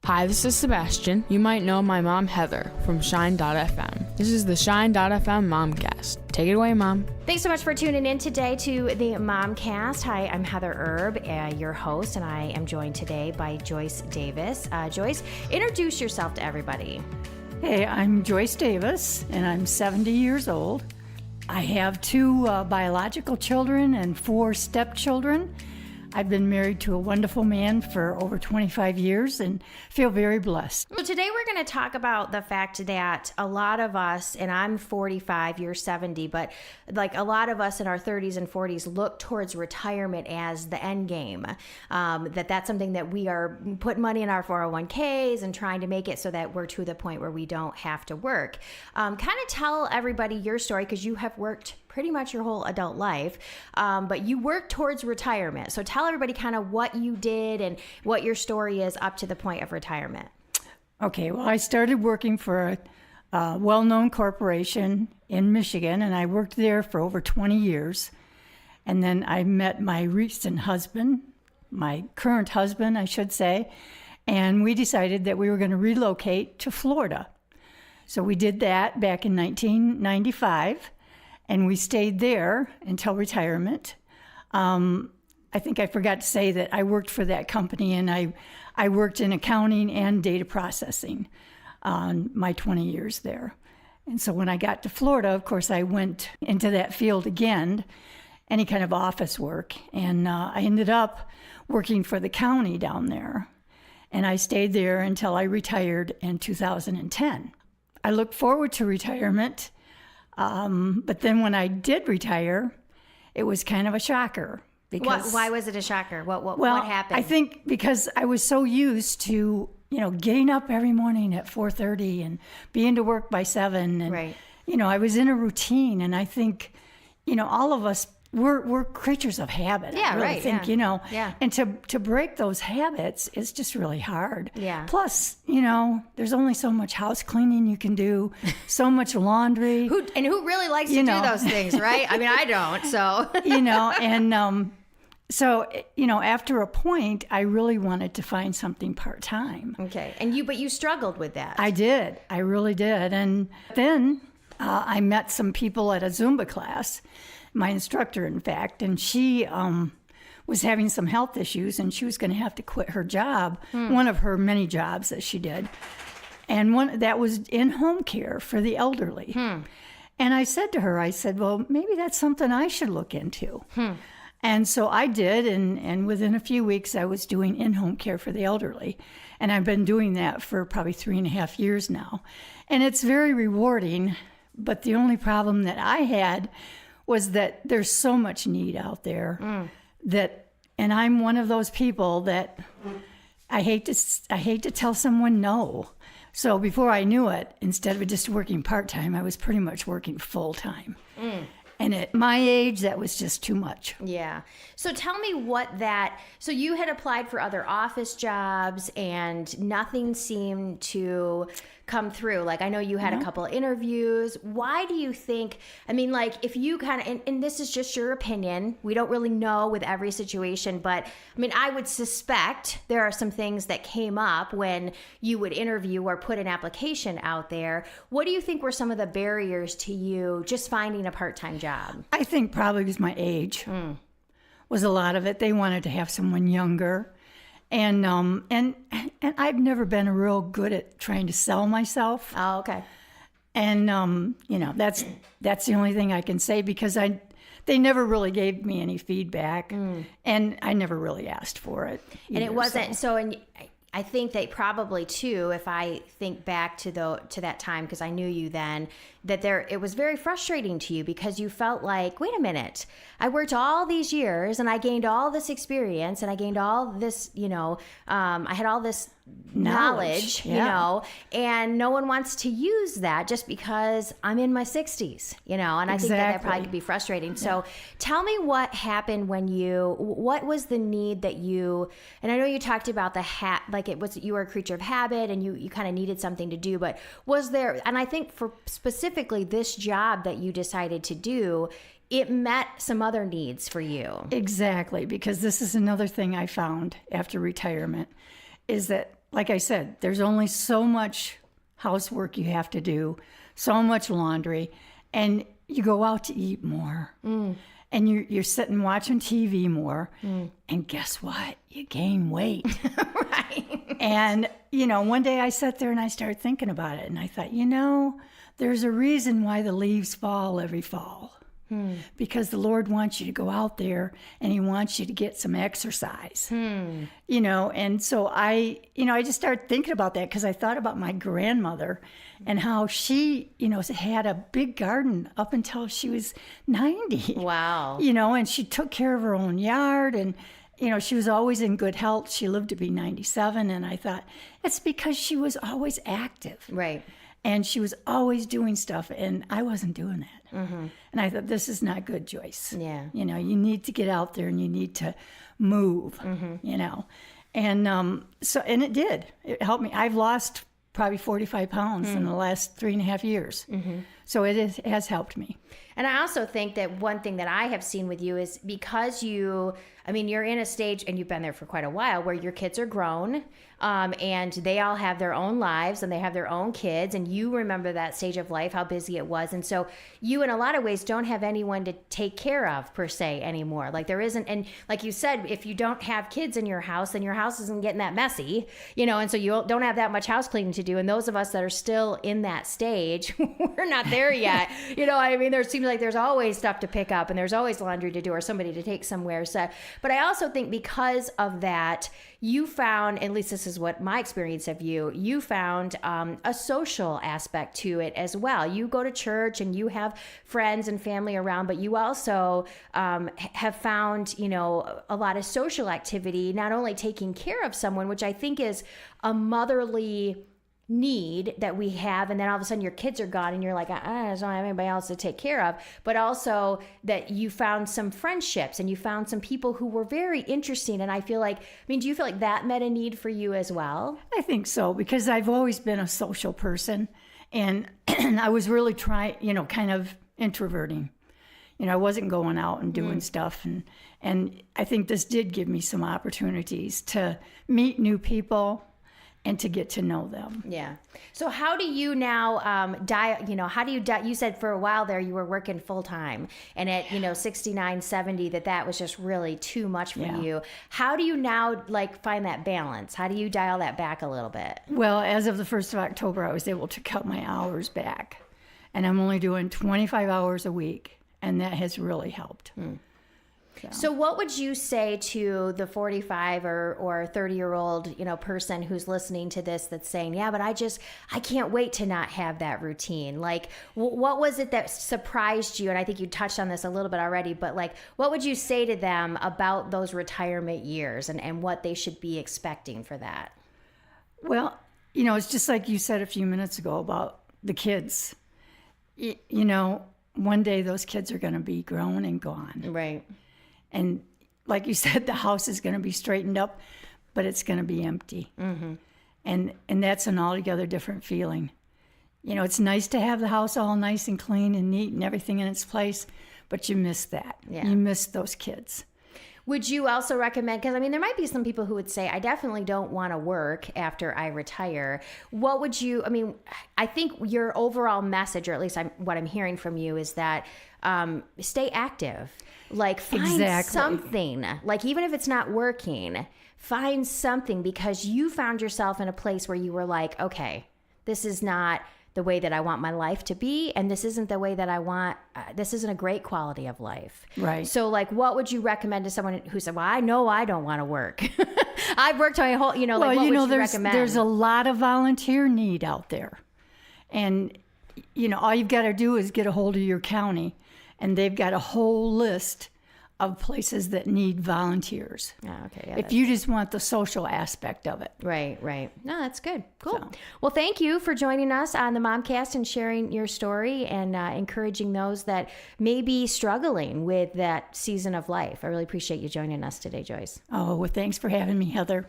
Hi, this is Sebastian. You might know my mom, Heather, from Shine.fm. This is the Shine.fm Momcast. Take it away, Mom. Thanks so much for tuning in today to the Momcast. Hi, I'm Heather Erbe, your host, and I am joined today by Joyce Davis. Joyce, introduce yourself to everybody. Hey, I'm Joyce Davis, and I'm 70 years old. I have 2 biological children and 4 stepchildren. I've been married to a wonderful man for over 25 years and feel very blessed. So today we're going to talk about the fact that a lot of us, and I'm 45, you're 70, but like a lot of us in our 30s and 40s look towards retirement as the end game. That's something that we are putting money in our 401ks and trying to make it so that we're to the point where we don't have to work. Kind of tell everybody your story, because you have worked pretty much your whole adult life, but you work towards retirement. So tell everybody kind of what you did and what your story is up to the point of retirement. Okay, well, I started working for a well-known corporation in Michigan, and I worked there for over 20 years. And then I met my recent husband, my current husband, I should say, and we decided that we were going to relocate to Florida. So we did that back in 1995. And we stayed there until retirement. I think I forgot to say that I worked for that company, and I worked in accounting and data processing on my 20 years there. And so when I got to Florida, of course, I went into that field again, any kind of office work. And I ended up working for the county down there. And I stayed there until I retired in 2010. I look forward to retirement. But then when I did retire, it was kind of a shocker. Because, why was it a shocker? What happened? I think because I was so used to, getting up every morning at 4:30 and being to work by 7. And, right. I was in a routine. And I think, all of us, we're creatures of habit. Yeah, I really right. think, yeah. Yeah. And to break those habits is just really hard. Yeah. Plus, there's only so much house cleaning you can do, so much laundry. Who really likes to do those things, right? I mean, I don't, so. So, after a point, I really wanted to find something part-time. Okay. But you struggled with that. I did. I really did. And then I met some people at a Zumba class, my instructor, in fact, and she was having some health issues, and she was going to have to quit her job, one of her many jobs that she did, and one that was in home care for the elderly. And I said to her, well, maybe that's something I should look into. And so I did, and within a few weeks, I was doing in-home care for the elderly. And I've been doing that for probably 3.5 years now. And it's very rewarding, but the only problem that I had was that there's so much need out there and I'm one of those people that I hate to tell someone no. So before I knew it, instead of just working part-time, I was pretty much working full-time. And at my age, that was just too much. Yeah. So tell me so you had applied for other office jobs and nothing seemed to come through. Like, I know you had a couple of interviews. Why do you think, if you kind of, and this is just your opinion, we don't really know with every situation, but I would suspect there are some things that came up when you would interview or put an application out there. What do you think were some of the barriers to you just finding a part-time job? I think probably was my age. Was a lot of it. They wanted to have someone younger. And I've never been real good at trying to sell myself. Oh, okay. And that's the only thing I can say, because they never really gave me any feedback, and I never really asked for it either, and it wasn't so. And I think that probably too, if I think back to that time, because I knew you then, that it was very frustrating to you because you felt like, wait a minute, I worked all these years and I gained all this experience and I gained all this, I had all this knowledge, and no one wants to use that just because I'm in my 60s, and I think that probably could be frustrating. Yeah. So tell me what happened what was the need that and I know you talked about you were a creature of habit and you kind of needed something to do, but was there, and I think for specifically this job that you decided to do, it met some other needs for you. Exactly, because this is another thing I found after retirement, is that like I said, there's only so much housework you have to do, so much laundry, and you go out to eat more. And you're sitting watching TV more. And guess what? You gain weight. Right. And, one day I sat there and I started thinking about it. And I thought, there's a reason why the leaves fall every fall. Because the Lord wants you to go out there and he wants you to get some exercise. And so I just started thinking about that because I thought about my grandmother and how she, had a big garden up until she was 90. Wow. And she took care of her own yard and, she was always in good health. She lived to be 97. And I thought, it's because she was always active. Right. And she was always doing stuff, and I wasn't doing that. And I thought, this is not good, Joyce. Yeah. You need to get out there and you need to move, And and it did. It helped me. I've lost probably 45 pounds in the last 3.5 years. So it has helped me. And I also think that one thing that I have seen with you is because you're in a stage, and you've been there for quite a while, where your kids are grown, and they all have their own lives and they have their own kids, and you remember that stage of life, how busy it was. And so you, in a lot of ways, don't have anyone to take care of per se anymore. Like there isn't, and like you said, if you don't have kids in your house, then your house isn't getting that messy, and so you don't have that much house cleaning to do. And those of us that are still in that stage, we're not there yet. There seems like there's always stuff to pick up and there's always laundry to do or somebody to take somewhere. So, but I also think because of that, you found, at least this is what my experience of you found a social aspect to it as well. You go to church and you have friends and family around, but you also have found, a lot of social activity, not only taking care of someone, which I think is a motherly need that we have, and then all of a sudden your kids are gone and you're like, I just don't have anybody else to take care of, but also that you found some friendships and you found some people who were very interesting. And I feel like, do you feel like that met a need for you as well? I think so, because I've always been a social person, and I was really kind of introverting. I wasn't going out and doing stuff, and I think this did give me some opportunities to meet new people and to get to know them. Yeah. So how do you now you said for a while there you were working full time, and at 69, 70 that was just really too much for you. How do you now find that balance? How do you dial that back a little bit? Well, as of the 1st of October, I was able to cut my hours back, and I'm only doing 25 hours a week, and that has really helped. So what would you say to the 45 or 30-year-old, person who's listening to this that's saying, yeah, but I can't wait to not have that routine? Like, what was it that surprised you? And I think you touched on this a little bit already, but what would you say to them about those retirement years and what they should be expecting for that? Well, it's just like you said a few minutes ago about the kids. One day those kids are going to be grown and gone. Right. And like you said, the house is going to be straightened up, but it's going to be empty. And that's an altogether different feeling. It's nice to have the house all nice and clean and neat and everything in its place, but you miss that. Yeah. You miss those kids. Would you also recommend, because there might be some people who would say, I definitely don't want to work after I retire. What would you, I think your overall message, or at least what I'm hearing from you, is that stay active. Find something, even if it's not working, find something, because you found yourself in a place where you were like, okay, this is not the way that I want my life to be, and this isn't the way that I want, this isn't a great quality of life. Right. So what would you recommend to someone who said, well, I know I don't want to work. I've worked my whole, what would you recommend? There's a lot of volunteer need out there. And, all you've got to do is get a hold of your county, and they've got a whole list of places that need volunteers. Oh, okay. Yeah, if you just want the social aspect of it. Right. No, that's good. Cool. So. Well, thank you for joining us on the Momcast and sharing your story and encouraging those that may be struggling with that season of life. I really appreciate you joining us today, Joyce. Oh, well, thanks for having me, Heather.